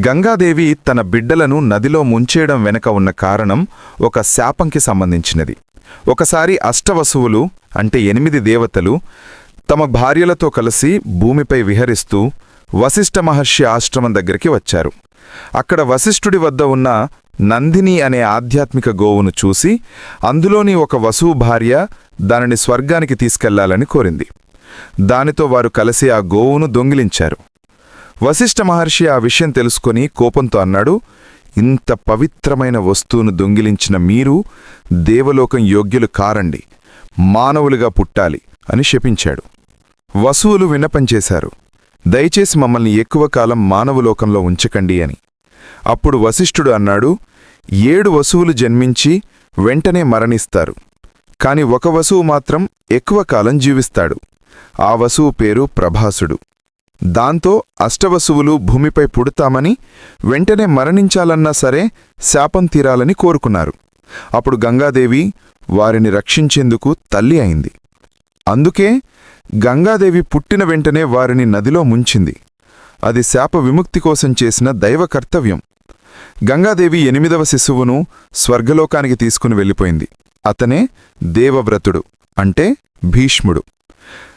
గంగాదేవి తన బిడ్డలను నదిలో ముంచేయడం వెనక ఉన్న కారణం ఒక శాపంకి సంబంధించినది. ఒకసారి అష్టవసువులు అంటే 8 దేవతలు తమ భార్యలతో కలిసి భూమిపై విహరిస్తూ వశిష్ఠ మహర్షి ఆశ్రమం దగ్గరికి వచ్చారు. అక్కడ వశిష్ఠుడి వద్ద ఉన్న నందిని అనే ఆధ్యాత్మిక గోవును చూసి అందులోని ఒక వసువు భార్య దానిని స్వర్గానికి తీసుకెళ్లాలని కోరింది. దానితో వారు కలిసి ఆ గోవును దొంగిలించారు. వశిష్ఠ మహర్షి ఆ విషయం తెలుసుకొని కోపంతో అన్నాడు, ఇంత పవిత్రమైన వస్తువును దొంగిలించిన మీరు దేవలోకం యోగ్యులు కారండి, మానవులుగా పుట్టాలి అని శపించాడు. వసువులు విన్నపంచేశారు, దయచేసి మమ్మల్ని ఎక్కువ కాలం మానవలోకంలో ఉంచకండి అని. అప్పుడు వశిష్ఠుడు అన్నాడు, 7 వసువులు జన్మించి వెంటనే మరణిస్తారు, కాని ఒక వసువు మాత్రం ఎక్కువ కాలం జీవిస్తాడు. ఆ వసువు పేరు ప్రభాసుడు. దాంతో అష్టవసువులు భూమిపై పుడతామని, వెంటనే మరణించాలన్నా సరే శాపం తీరాలని కోరుకున్నారు. అప్పుడు గంగాదేవి వారిని రక్షించేందుకు తల్లి అయింది. అందుకే గంగాదేవి పుట్టిన వెంటనే వారిని నదిలో ముంచింది. అది శాప విముక్తి కోసం చేసిన దైవ కర్తవ్యం. గంగాదేవి 8వ శిశువును స్వర్గలోకానికి తీసుకుని వెళ్ళిపోయింది. అతనే దేవవ్రతుడు అంటే భీష్ముడు.